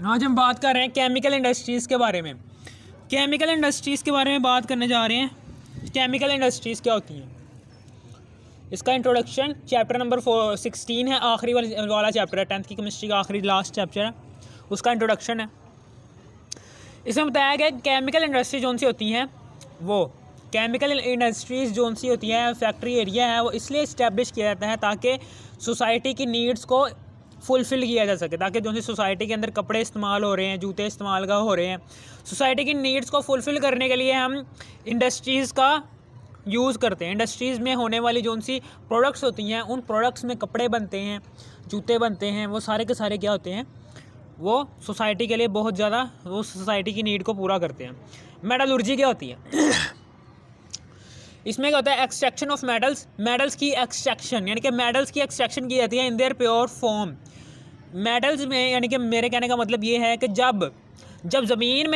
आज हम बात कर रहे हैं केमिकल इंडस्ट्रीज़ के बारे में। केमिकल इंडस्ट्रीज़ के बारे में बात करने जा रहे हैं। केमिकल इंडस्ट्रीज़ क्या होती हैं, इसका इंट्रोडक्शन चैप्टर नंबर 16 है, आखिरी वाला चैप्टर है, 10th की केमिस्ट्री का आखिरी लास्ट चैप्टर है, उसका इंट्रोडक्शन है। इसमें बताया गया केमिकल इंडस्ट्री जो सी होती हैं, वो केमिकल इंडस्ट्रीज़ जो सी होती हैं, फैक्ट्री एरिया है, वो इसलिए इस्टेब्लिश किया जाता है ताकि सोसाइटी की नीड्स को फुलफ़िल किया जा सके, ताकि जो सी सोसाइटी के अंदर कपड़े इस्तेमाल हो रहे हैं, जूते इस्तेमाल का हो रहे हैं, सोसाइटी की नीड्स को फुलफ़िल करने के लिए हम इंडस्ट्रीज़ का यूज़ करते हैं। इंडस्ट्रीज़ में होने वाली जो सी प्रोडक्ट्स होती हैं, उन प्रोडक्ट्स में कपड़े बनते हैं, जूते बनते हैं, वो सारे के सारे क्या होते हैं, वो सोसाइटी के लिए बहुत ज़्यादा, वो सोसाइटी की नीड को पूरा करते हैं। मेटलर्जी क्या होती है इसमें क्या होता है, एक्सट्रैक्शन ऑफ मेटल्स, मेटल्स की एक्सट्रैक्शन, यानी कि मेटल्स की एक्सट्रैक्शन की जाती है in their pure form. Metals में, यानी कि मेरे कहने का मतलब ये है कि जब ज़मीन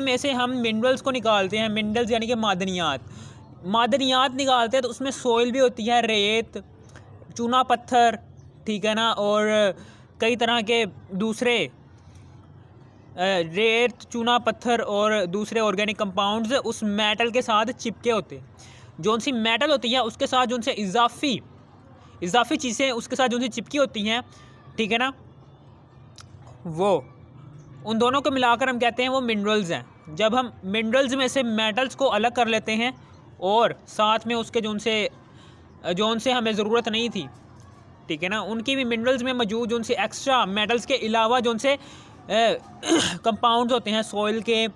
में से हम मिनरल्स को निकालते हैं, मिनरल्स यानी कि मादनियात निकालते हैं, तो उसमें सॉइल भी होती है, रेत, चूना पत्थर, ठीक है ना, और कई तरह के दूसरे रेत, चूना पत्थर और दूसरे ऑर्गेनिक कंपाउंड्स उस मेटल के साथ चिपके होते हैं। जो सी मेटल होती है उसके साथ जो से इजाफी चीज़ें उसके साथ जो सी चिपकी होती हैं, ठीक है ना, वो उन दोनों को मिलाकर हम कहते हैं वो मिनरल्स हैं। जब हम मिनरल्स में से मेटल्स को अलग कर लेते हैं और साथ में उसके जो से हमें ज़रूरत नहीं थी, ठीक है ना, उनकी भी मिनरल्स में मौजूद जो से एक्स्ट्रा मेटल्स के अलावा जो से कंपाउंड्स होते हैं, सॉइल के,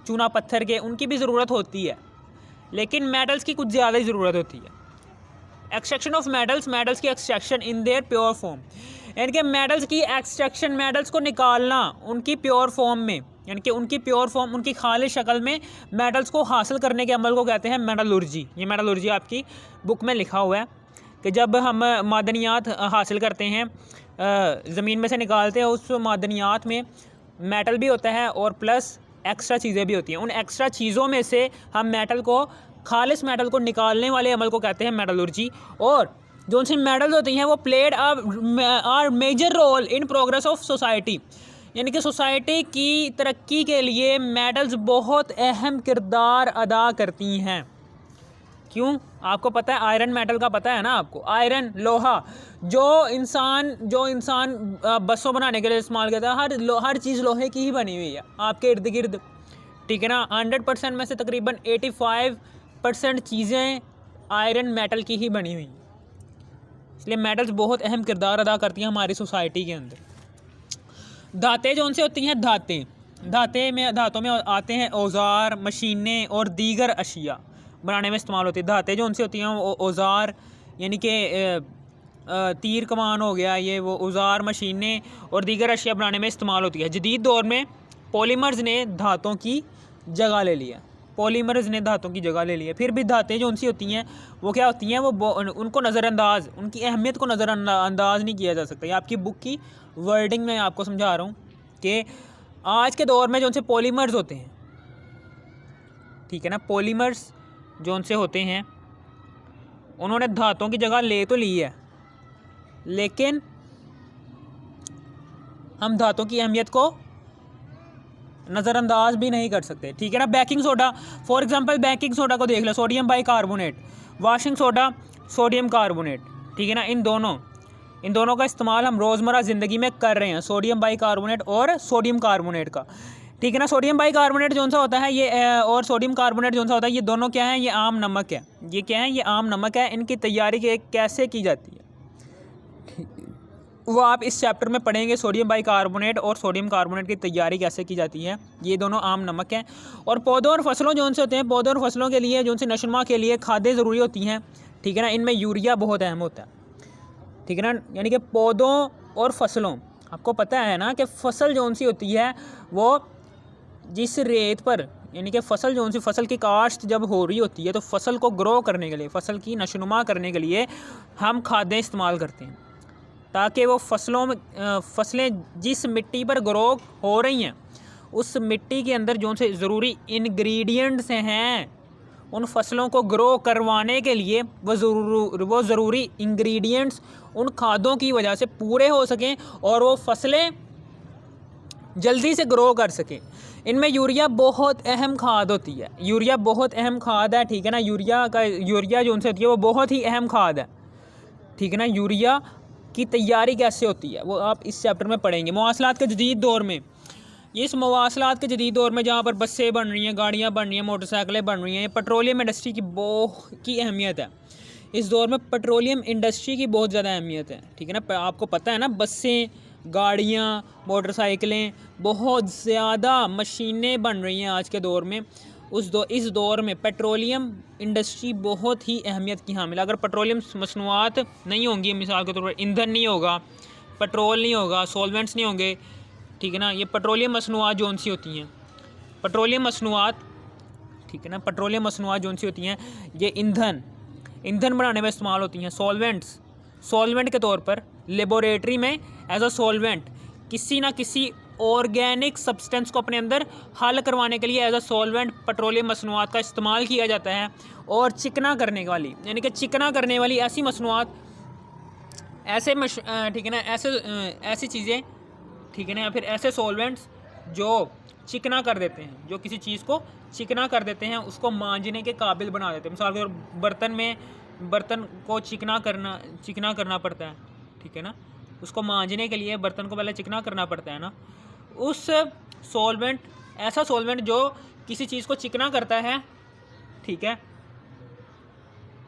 चूना पत्थर के, उनकी भी ज़रूरत होती है, लेकिन मेटल्स की कुछ ज़्यादा ही ज़रूरत होती है। एक्सट्रैक्शन ऑफ मेटल्स की extraction in their pure form, यानी कि मेटल्स की एक्सट्रैक्शन, मेटल्स को निकालना उनकी प्योर फॉर्म में, यानी कि उनकी प्योर फॉर्म, उनकी खालिश शक्ल में मेटल्स को हासिल करने के अमल को कहते हैं मेटलर्जी। ये मेटलर्जी आपकी बुक में लिखा हुआ है कि जब हम मादनियात हासिल करते हैं, ज़मीन में से निकालते हैं, उस मादनियात में मेटल भी होता है और प्लस एक्स्ट्रा चीज़ें भी होती हैं। उन एक्स्ट्रा चीज़ों में से हम खालिस मेटल को निकालने वाले अमल को कहते हैं मेटलर्जी। और जो सी मेटल्स होती हैं वो played are major role in progress of society, यानी कि सोसाइटी की तरक्की के लिए मेटल्स बहुत अहम किरदार अदा करती हैं। क्यों? आपको पता है, आयरन मेटल का पता है ना आपको, आयरन, लोहा, जो इंसान बसों बनाने के लिए इस्तेमाल करता है, हर चीज़ लोहे की ही बनी हुई है आपके इर्द गिर्द, ठीक है ना। 100% में से तकरीबन 85% चीज़ें आयरन मेटल की ही बनी हुई हैं। इसलिए मेटल्स बहुत अहम किरदार अदा करती हैं हमारी सोसाइटी के अंदर। धातें जो उनसे होती हैं, धातों में आते हैं औजार, मशीनें और दीगर अशिया बनाने में इस्तेमाल होती है। धातें जो उनसे होती हैं औजार, यानी कि तीर कमान हो गया, ये वो औजार, मशीनें और दीगर अशिया बनाने में इस्तेमाल होती है। जदीद दौर में पॉलीमर्स ने धातों की जगह ले लिया, फिर भी धातें जो उनसी होती हैं वो क्या होती हैं, वो उनको नज़रअंदाज, उनकी अहमियत को नज़रअंदाज नहीं किया जा सकता। ये आपकी बुक की वर्डिंग में आपको समझा रहा हूँ कि आज के दौर में जो उनसे पॉलीमर्स होते हैं, ठीक है ना, पॉलीमर्स जो उनसे होते हैं, उन्होंने धातों की जगह ले तो ली है, लेकिन हम धातों की अहमियत को नज़रअंदाज भी नहीं कर सकते, ठीक है ना। Baking soda, for example baking soda को देख लो, sodium bicarbonate, washing soda, sodium carbonate, ठीक है ना। इन दोनों का इस्तेमाल हम रोज़मर्रा ज़िंदगी में कर रहे हैं, सोडियम बाइकार्बोनेट और सोडियम कार्बोनेट का, ठीक है ना। सोडियम बाइकार्बोनेट जो सा होता है ये, और सोडियम कार्बोनेट जो सा होता है, ये दोनों क्या हैं, ये आम नमक है। ये क्या है, ये आम नमक है। इनकी तैयारी कैसे की जाती है वो आप इस चैप्टर में पढ़ेंगे, सोडियम बाइकार्बोनेट और सोडियम कार्बोनेट की तैयारी कैसे की जाती है। ये दोनों आम नमक हैं। और पौधों और फसलों जो उनसे होते हैं, पौधों और फसलों के लिए जो उनसे नशोनुमा के लिए खादें ज़रूरी होती हैं, ठीक है ना। इनमें यूरिया बहुत अहम होता है, ठीक है ना। यानी कि पौधों और फसलों, आपको पता है ना कि फसल जो उनसी होती है वो जिस रेत पर, यानी कि फसल जो उनसी फसल की काश्त जब हो रही होती है, तो फसल को ग्रो करने के लिए, फसल की नशोनुमा करने के लिए हम खादें इस्तेमाल करते हैं, ताकि वो फसलें जिस मिट्टी पर ग्रो हो रही हैं, उस मिट्टी के अंदर जो से ज़रूरी इंग्रेडिएंट्स हैं, उन फसलों को ग्रो करवाने के लिए वो ज़रूरी इंग्रेडिएंट्स उन खादों की वजह से पूरे हो सकें और वो फसलें जल्दी से ग्रो कर सकें। इनमें यूरिया बहुत अहम खाद होती है, यूरिया बहुत अहम खाद है, ठीक है ना। यूरिया जो उनसे होती है वो बहुत ही अहम खाद है, ठीक है ना। यूरिया की तैयारी कैसे होती है वो आप इस चैप्टर में पढ़ेंगे। मवासलात के जदीद दौर में, इस मवासलात के जदीद दौर में जहाँ पर बसें बन रही हैं, गाड़ियाँ बन रही हैं, मोटरसाइकिलें बन रही हैं, पेट्रोलियम इंडस्ट्री की बहुत की अहमियत है। इस दौर में पेट्रोलियम इंडस्ट्री की बहुत ज़्यादा अहमियत है, ठीक है ना। आपको पता है ना, बसें, गाड़ियाँ, मोटरसाइकिलें, बहुत ज़्यादा मशीनें बन रही हैं आज के दौर में। इस दौर में पेट्रोलियम इंडस्ट्री बहुत ही अहमियत की हामिल है। अगर पेट्रोलियम मसनूआत नहीं होंगी, मिसाल के तौर पर ईंधन नहीं होगा, पेट्रोल नहीं होगा, सॉल्वेंट्स नहीं होंगे, ठीक है ना। ये पेट्रोलियम मसनूआत जो सी होती हैं, पेट्रोलियम मसनूआत, ठीक है ना, पेट्रोलियम मसनूआत जो सी होती हैं, ये ईंधन बनाने में इस्तेमाल होती हैं। सॉल्वेंट के तौर पर लेबोरेटरी में एज अ सॉल्वेंट किसी ना किसी ऑर्गेनिक सब्सटेंस को अपने अंदर हल करवाने के लिए एज अ सॉल्वेंट पेट्रोलियम मसनूआत का इस्तेमाल किया जाता है। और चिकना करने वाली, यानी कि चिकना करने वाली ऐसी मसनूआत, ठीक है ना, ऐसी चीज़ें, ठीक है ना, या फिर ऐसे सॉल्वेंट्स जो चिकना कर देते हैं, जो किसी चीज़ को चिकना कर देते हैं, उसको मांजने के काबिल बना देते हैं। मिसाल के तौर बर्तन को चिकना करना पड़ता है, ठीक है ना। उसको मांजने के लिए बर्तन को पहले चिकना करना पड़ता है ना। उस ऐसा सॉल्वेंट जो किसी चीज़ को चिकना करता है, ठीक है,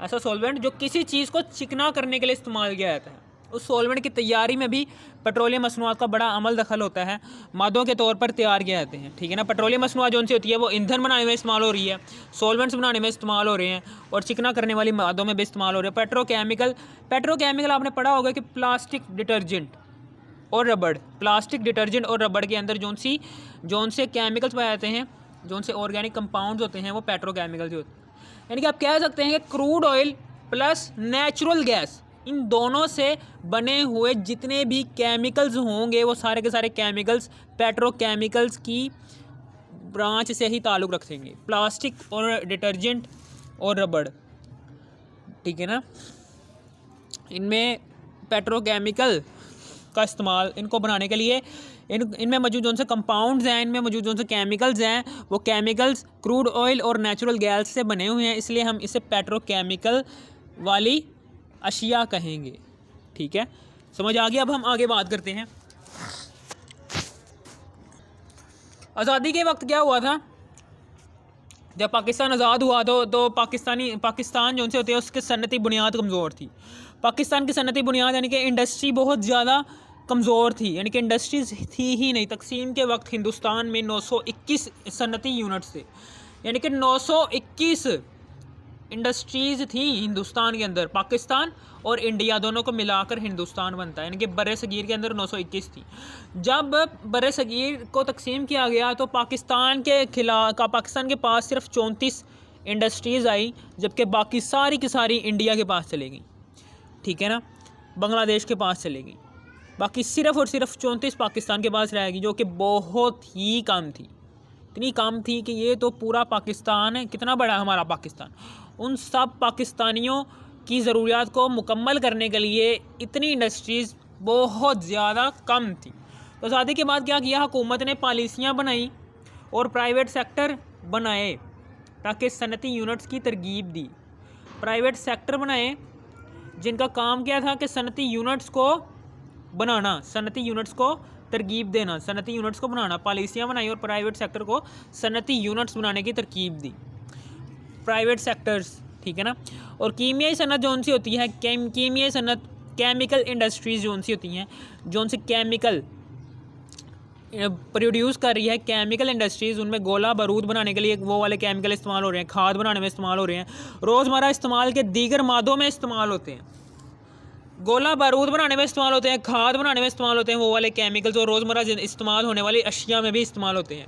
ऐसा सॉल्वेंट जो किसी चीज़ को चिकना करने के लिए इस्तेमाल किया जाता है, उस सॉल्वेंट की तैयारी में भी पेट्रोलियम मसनूआत का बड़ा अमल दखल होता है। मादों के तौर पर तैयार किए जाते हैं, ठीक है ना। पेट्रोलियम मसनूआत जो सी होती है वो ईंधन बनाने में इस्तेमाल हो रही है, सॉल्वेंट्स बनाने में इस्तेमाल हो रहे हैं, और चिकना करने वाली मादों में भी इस्तेमाल हो रहे हैं। पेट्रोकेमिकल आपने पढ़ा होगा कि प्लास्टिक डिटर्जेंट और रबड़ के अंदर जोन से केमिकल्स पाए जाते हैं, जोन से ऑर्गेनिक कंपाउंड्स होते हैं, वो पेट्रोकेमिकल्स होते हैं। यानी कि आप कह सकते हैं कि crude oil plus natural gas, इन दोनों से बने हुए जितने भी केमिकल्स होंगे वो सारे के सारे केमिकल्स पेट्रोकेमिकल्स की ब्रांच से ही ताल्लुक़ रखेंगे। प्लास्टिक और डिटर्जेंट और रबड़, ठीक है ना, इनमें पेट्रोकेमिकल का इस्तेमाल इनको बनाने के लिए, इनमें मौजूद जो से कंपाउंड्स हैं, इनमें मौजूद जो से केमिकल्स हैं, वो केमिकल्स क्रूड ऑयल और नेचुरल गैस से बने हुए हैं, इसलिए हम इसे पेट्रोकेमिकल वाली अशिया कहेंगे, ठीक है। समझ आ गया। अब हम आगे बात करते हैं। आज़ादी के वक्त क्या हुआ था, जब पाकिस्तान आज़ाद हुआ तो पाकिस्तान जो से होते हैं उसके सनती बुनियाद कमज़ोर थी। पाकिस्तान की सनती बुनियाद यानी कि इंडस्ट्री बहुत ज़्यादा कमज़ोर थी, यानी कि इंडस्ट्रीज़ थी ही नहीं। तकसीम के वक्त हिंदुस्तान में 921 सनती यूनिट्स थे, यानी कि 921 इंडस्ट्रीज़ थी हिंदुस्तान के अंदर। पाकिस्तान और इंडिया दोनों को मिलाकर हिंदुस्तान बनता है, यानी कि बर्रे सगीर के अंदर 921 थी। जब बर्रे सगीर को तकसीम किया गया तो पाकिस्तान के पास सिर्फ 34 इंडस्ट्रीज़ आई, जबकि बाकी सारी की सारी इंडिया के पास चले गई, ठीक है ना, बांग्लादेश के पास चले गई। बाकी सिर्फ और सिर्फ 34 पाकिस्तान के पास रहेगी, जो कि बहुत ही कम थी। इतनी कम थी कि ये तो पूरा पाकिस्तान है, कितना बड़ा हमारा पाकिस्तान, उन सब पाकिस्तानियों की ज़रूरियात को मुकम्मल करने के लिए इतनी इंडस्ट्रीज़ बहुत ज़्यादा कम थी। तो आज़ादी के बाद क्या किया, हुकूमत ने पॉलिसियाँ बनाई और प्राइवेट सेक्टर बनाए ताकि सनती यूनिट्स की तरगीब दी। प्राइवेट सेक्टर बनाए जिनका काम क्या था कि सनती यूनिट्स को बनाना, सनती यूनिट्स को तरकीब देना, सनती यूनिट्स को बनाना। पॉलिसियाँ बनाई और प्राइवेट सेक्टर को सनती यूनिट्स बनाने की तरकीब दी, प्राइवेट सेक्टर्स, ठीक है ना। और कीमियाई सनत जो सी होती है, कीमियाई सनत, केमिकल इंडस्ट्रीज़ जो सी होती हैं, जो सी केमिकल प्रोड्यूस कर रही है, केमिकल इंडस्ट्रीज़, उनमें गोला बारूद बनाने के लिए वो वाले केमिकल इस्तेमाल हो रहे हैं, खाद बनाने में इस्तेमाल हो रहे हैं, रोज़मर्रा इस्तेमाल के दीगर मादों में इस्तेमाल होते हैं। गोला बारूद बनाने में इस्तेमाल होते हैं, खाद बनाने में इस्तेमाल होते हैं वो वाले केमिकल्स, और रोज़मर्रा इस्तेमाल होने वाली अशिया में भी इस्तेमाल होते हैं।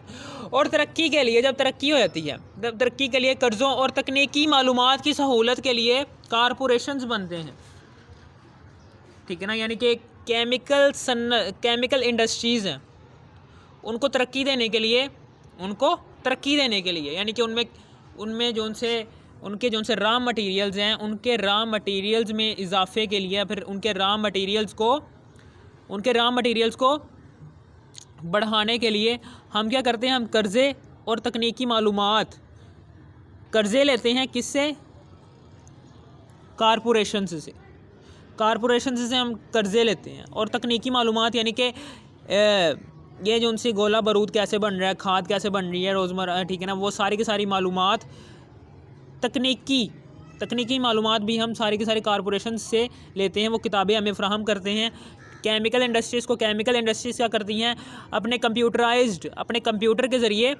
और तरक्की के लिए, जब तरक्की हो जाती है, जब तरक्की के लिए कर्ज़ों और तकनीकी मालूमात की सहूलत के लिए कारपोरेशंस बनते हैं, ठीक है ना। यानी कि केमिकल इंडस्ट्रीज़ हैं, उनको तरक्की देने के लिए, यानी कि उनमें उनके जो से रॉ मटेरियल्स हैं, उनके रॉ मटेरियल्स में इजाफे के लिए, फिर उनके रॉ मटेरियल्स को बढ़ाने के लिए हम क्या करते हैं, हम कर्ज़े और तकनीकी मालूमात कर्ज़े लेते हैं किससे, कारपोरेशन से। कारपोरेशन से हम कर्ज़े लेते हैं और तकनीकी मालूमात यानी कि ये जो उनसे गोला बारूद कैसे बन रहा है, खाद कैसे बन रही है रोज़मर्रा, ठीक है ना, वो सारी की सारी मालूमात तकनीकी मालूमात भी हम सारी की सारी कारपोरेशन से लेते हैं। वो किताबें हमें फ़राहम करते हैं। केमिकल इंडस्ट्रीज़ को केमिकल इंडस्ट्रीज़ क्या करती हैं, अपने कंप्यूटर के ज़रिए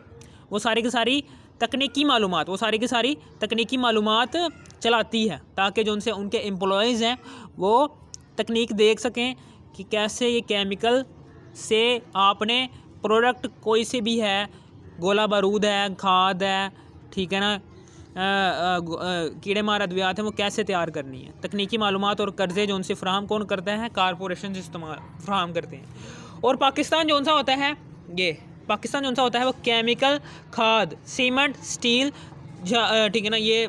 वो सारी की सारी तकनीकी मालूमात चलाती है, ताकि जो उनसे उनके एम्प्लॉयज़ हैं वो तकनीक देख सकें कि कैसे ये केमिकल से आपने प्रोडक्ट कोई से भी है, गोला बारूद है, खाद है, ठीक है ना, कीड़े मार अद्वियात हैं, वो कैसे तैयार करनी है। तकनीकी मालूमात और कर्ज़े जो उनसे फ़राहम कौन करता है, कारपोरेशन से फ़राहम करते हैं। और पाकिस्तान जो उनसा होता है, वो केमिकल, खाद, सीमेंट, स्टील, ठीक है ना, ये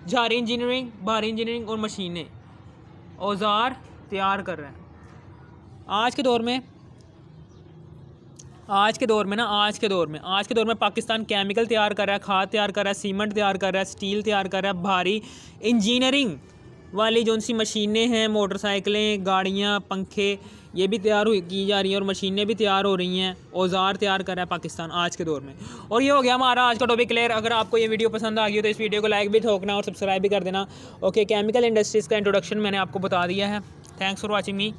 भारी इंजीनियरिंग और मशीनें, औज़ार तैयार कर रहे हैं। आज के दौर में पाकिस्तान केमिकल तैयार कर रहा है, खाद तैयार कर रहा है, सीमेंट तैयार कर रहा है, स्टील तैयार कर रहा है, भारी इंजीनियरिंग वाली जो सी मशीनें हैं, मोटरसाइकिलें, गाड़ियाँ, पंखे, ये भी तैयार की जा रही हैं और मशीनें भी तैयार हो रही हैं, औज़ार तैयार कर रहा है पाकिस्तान आज के दौर में। और ये हो गया हमारा आज का टॉपिक क्लियर। अगर आपको ये वीडियो पसंद आ गई हो तो इस वीडियो को लाइक भी ठोकना और सब्सक्राइब भी कर देना। ओके, केमिकल इंडस्ट्रीज़ का इंट्रोडक्शन मैंने आपको बता दिया है। Thanks for watching me.